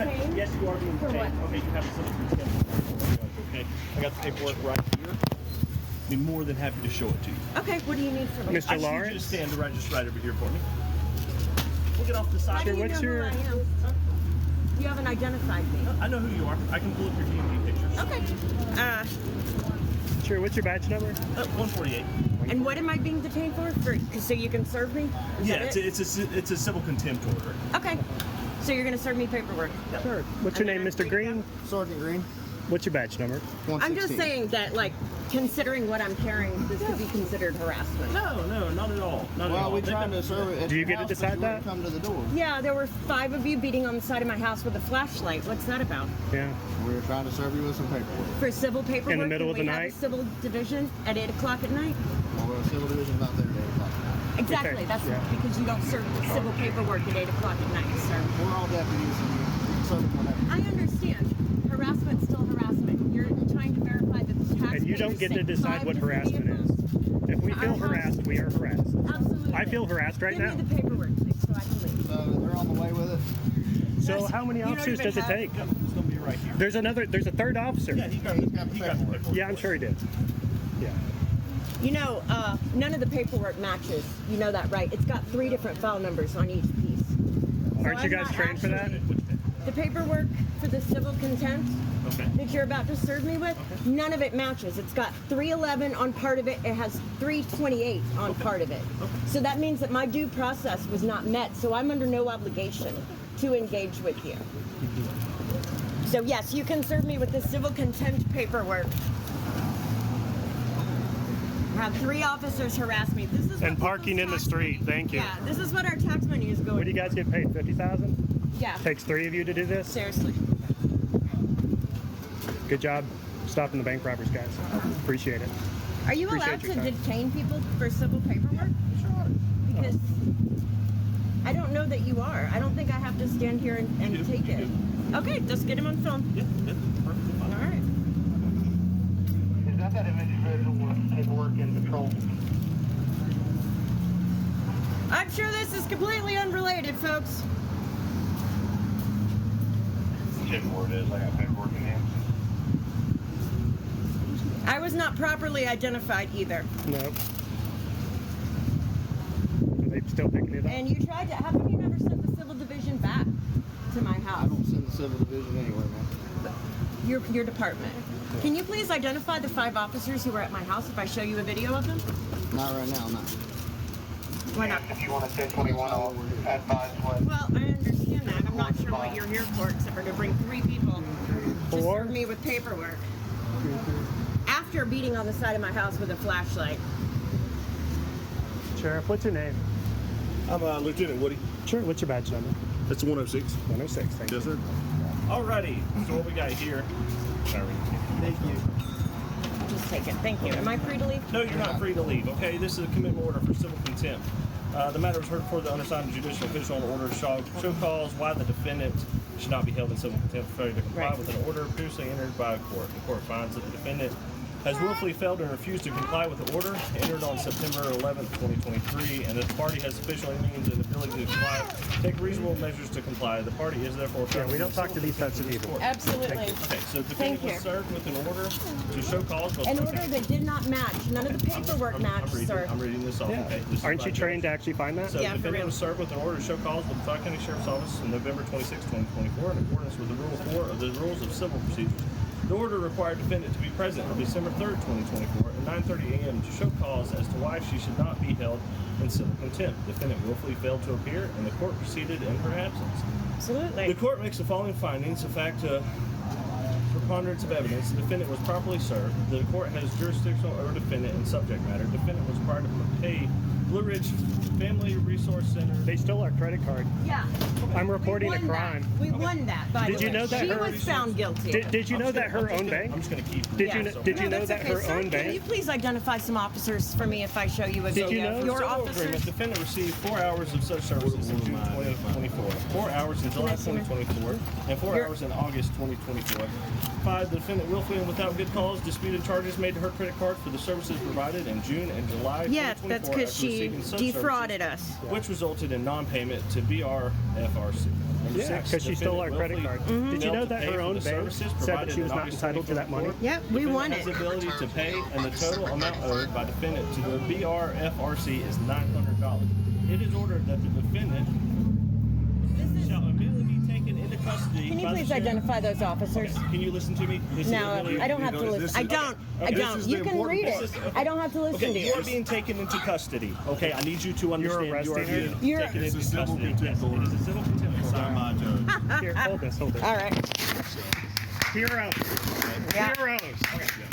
detained? Yes, you are being For detained. what? Okay, you have a civil contempt. Okay, I got the paperwork right here. Be more than happy to show it to you. Okay, what do you need from me? I just need you to Lawrence? stand just right over here for me. We'll get off the side. How do you what's know your- who I am? You haven't identified me. I know who you are. I can pull up your DMV pictures. Okay. Sure, what's your badge number? 148. And what am I being detained for? So you can serve me? Is Yeah, that it? it's a civil contempt order. Okay. So you're gonna serve me paperwork. Sure. What's your And name, then I Mr. Green? Sergeant Green. What's your badge number? I'm 116. just saying that, like, considering what I'm carrying, this could be considered harassment. No, not at all. Not at Well, all. we tried to serve it at Do you your get to house, but decide you wouldn't that? come to the door. Yeah, there were 5 of you beating on the side of my house with a flashlight. What's that about? Yeah. We were trying to serve you with some paperwork. For civil paperwork? In the middle of and the we have night? a civil division at 8 o'clock at night? Well, we're a civil division's not there at 8 o'clock now. Exactly. Okay, That's yeah. because you don't serve civil paperwork at 8 o'clock at night, sir. We're all deputies and we can serve them whenever. I understand. Harassment's still harassment. You're trying to verify that the taxpayers And you don't get to sent decide 5 what different harassment vehicles. is. If we feel Uh-huh. harassed, we are harassed. Absolutely. I feel harassed right Give now. me the paperwork, please, so I can leave. So they're on the way with it. So Yes. how many You don't officers even does it have- take? It's gonna be right here. There's a third officer. Yeah, he got the the paperwork. Yeah, I'm sure he did. Yeah. You know, none of the paperwork matches. You know that, right? It's got 3 different file numbers on each piece. Aren't you I'm guys not trained for that? actually- Which day? The paperwork for the civil contempt Okay. that you're about to serve me with, none of it matches. It's got 311 on part of it. It has 328 on part of it. So that means that my due process was not met. So I'm under no obligation to engage with you. So yes, you can serve me with the civil contempt paperwork. I had 3 officers harass me. This is And what parking people's in the tax street. money- Thank you. Yeah, this is what our tax money is going. What do you guys get paid? 50,000? Yeah, Takes 3 of you to do this? seriously. Good job stopping the bank robbers, guys. Appreciate it. Are you Appreciate allowed your to time. detain people for civil paperwork? Sure. Because I don't know that you are. I don't think I have to stand here and You do, take you it. Okay, just get him on film. Yeah, that's perfectly All fine. right. Is that individual with paperwork in patrol? I'm sure this is completely unrelated, folks. Whichever word it is, I got paperwork in hand. I was not properly identified either. No. Are they still picking it up? And you tried to, how come you never sent the civil division back to my I house? don't send the civil division anywhere, man. Your department. Can you please identify the 5 officers who were at my house if I show you a video of them? Not right now, no. Why not? If you want to say 21, I'll advise what. Well, I understand that. I'm not sure what you're here for, except for to bring 3 people to Four? serve me with paperwork. After beating on the side of my house with a flashlight. Sheriff, what's your name? I'm Lieutenant Woody. Sure, what's your badge number? That's 106. 106, thank you. Yes, sir. Alrighty. So what we got here? Sorry. Thank you. Just take it. Thank you. Am I free to leave? No, you're not free to leave. Okay, this is a commitment order for civil contempt. The matter was heard before the undersigned judicial official on order show cause why the defendant should not be held in civil contempt for failure to comply Right. with an order previously entered by a court. The court finds that the defendant has willfully failed and refused to comply with the order entered on September 11th, 2023, and that the party has sufficient means and ability to comply, take reasonable measures to comply. The party is therefore Yeah, we don't talk to these types of people. Absolutely. Okay, so the Thank defendant was you. served with an order to show cause. But An order that did not match. None of the paperwork matched, sir. I'm reading this off. Yeah. Okay, this is Aren't you by trained to judge. actually find that? So Yeah, the for defendant real. was served with an order to show cause with the Clark County Sheriff's Office on November 26, 2024, in accordance with the Rule 4 of the Rules of Civil Procedure. The order required defendant to be present on December 3rd, 2024 at 9:30 a.m. to show cause as to why she should not be held in civil contempt. Defendant willfully failed to appear, and the court proceeded in her absence. Absolutely. The court makes the following findings. The fact preponderance of evidence. The defendant was properly served. The court has jurisdictional over defendant and subject matter. Defendant was required to pay Blue Ridge Family Resource Center. They stole our credit card. Yeah. I'm reporting a We won crime. that. We won that, by Did the you way. know that she her- was found guilty. Did you know that her own bank? I'm just going to keep. Did Yeah. you did you know that's that okay. her Sir, own Can you bank? please identify some officers for me if I show you a Did you video? know- Your Civil officers? agreement, defendant received 4 hours of such services in June 2024, 4 hours in July Can I see her? 2024, and 4 Your- hours in August 2024. 5, the defendant willfully and without good cause disputed charges made to her credit card for the services provided in June and July Yeah, 2024 that's because after she receiving such defrauded services, us. which resulted in non-payment to BRFRC. Number Yeah, 6, because she stole our defendant credit card. willfully Did you know failed to that pay her for own the bank services said that provided she was in not August entitled to that money? 2024? Yep, we Defendant won has it. the ability to pay, and the total amount owed by defendant to the BRFRC is $900. It is ordered that the defendant shall immediately be taken into custody. Can you by the please sheriff. identify those officers? Can you listen to me? This is No, really- I don't have to know, listen. this I is- don't. I okay, this don't. is You the can important read part. it. I don't have to listen Okay, to you are you. being taken into custody. Okay, I need you to understand you are arresting her? being You're- taken It's into a civil custody. contempt Yes, it order. is a civil contempt order. Signed by a judge. Here, hold this, hold this. All right. Heroes. Yeah. Heroes.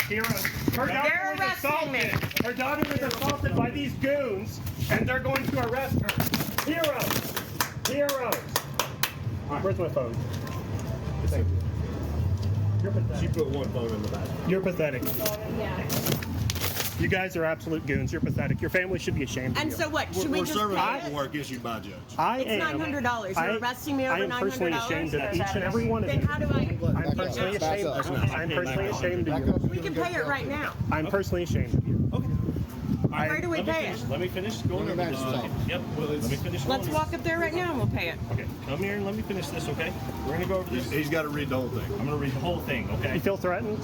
Heroes. Her daughter They're was arresting me. assaulted. Her daughter was assaulted by these goons, and they're going to arrest her. Heroes. Heroes. Where's my phone? Thank you. You're She pathetic. put one phone in the back. You're pathetic. Yeah. You guys are absolute goons. You're pathetic. Your family should be ashamed of And you. so what? Should we We're just serving pay it? paperwork issued by a judge. I It's am. $900. You're arresting me over I am personally $900? ashamed of each and every one of Then you. how do I? I'm personally Back ashamed. up. I'm personally ashamed of Back you. up. We can pay it right now. I'm personally ashamed of you. Okay. All right, Where do we let me pay finish- it? Let me finish going over Let me this. back this Yep. Let me finish. Let's going walk up there right now and we'll pay it. Okay, come here and let me finish this. Okay, we're gonna go over this. He's got to read the whole thing. I'm gonna read the whole thing. Okay. You feel threatened?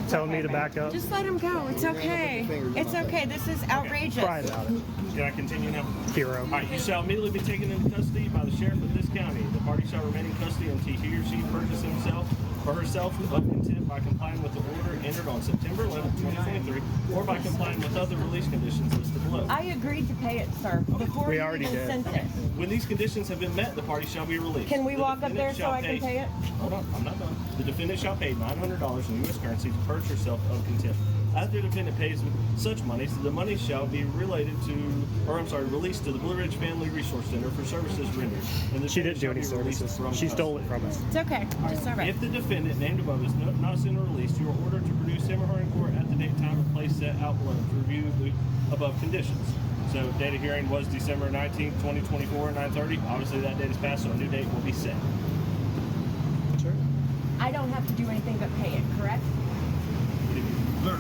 Telling me to back up? Just let him go. It's okay. It's okay. This is outrageous. Cry about it. Can I continue now? Hero. All right, you shall immediately be taken into custody by the sheriff of this county. The party shall remain in custody until he or she purchase himself or herself of contempt by complying with the order entered on September 11, 2023, or by complying with other release conditions listed below. I agreed to pay it, sir, before We you already even did. sent it. When these conditions have been met, the party shall be released. Can we The walk up defendant there so shall I can pay it? Hold on, I'm not done. The defendant shall pay $900 in U.S. currency to purge herself of contempt. After the defendant pays such monies, the money shall be released to the Blue Ridge Family Resource Center for services rendered. And the She didn't do defendant any shall be released services. from She stole it custody. from us. It's okay. It's all right. If the defendant named above is not sent or released, you are ordered to produce him or her in court at the date, time, and place set out below to review the above conditions. So, date of hearing was December 19th, 2024, 9:30. Obviously, that date is passed, so a new date will be set. Sure. I don't have to do anything but pay it, correct?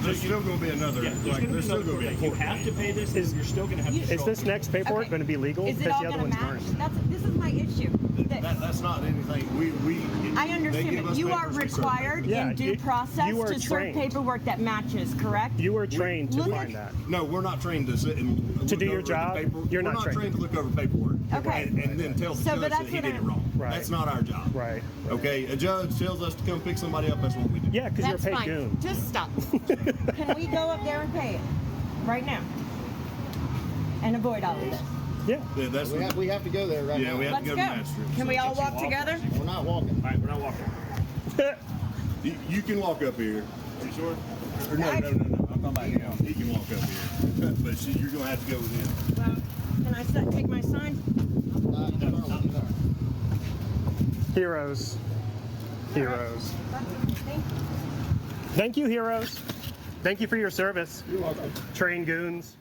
There's still going to be another. Yeah, there's Like, going to there's be still another going to be a court date. You court have to date. pay this, and you're still going to have to show Is this up. next paperwork Okay. going to be legal? Is it Because all the other going to ones match? weren't. This is my issue. That's not anything. I They understand, give but us you are papers, we serve required papers. Yeah, in due you- process you are to serve trained. paperwork that matches, correct? You were trained to Look find at- that. No, we're not trained to sit and To look do your over the job? paper. You're We're not not trained. trained to look over paperwork. Okay. And then tell the So, but judge that that's he what did I- it wrong. Right. That's not our job. Right. Okay. A judge tells us to come pick somebody up. That's what we do. Yeah, because you're a That's paid fine. goon. Just stop. Can we go up there and pay it right now and avoid all of this? Yeah. Yeah, that's We have to go there right Yeah, now. we have Let's to go. go to magistrate. Can we all walk together? We're not walking. All right, we're not walking. You can walk up here. You sure? Or no. I'm talking about him. He can walk up here. But you're going to have to go with him. Well, can I take my sign? Heroes. Heroes. Thank you. Thank you, heroes. Thank you for your service. You're welcome. Train goons.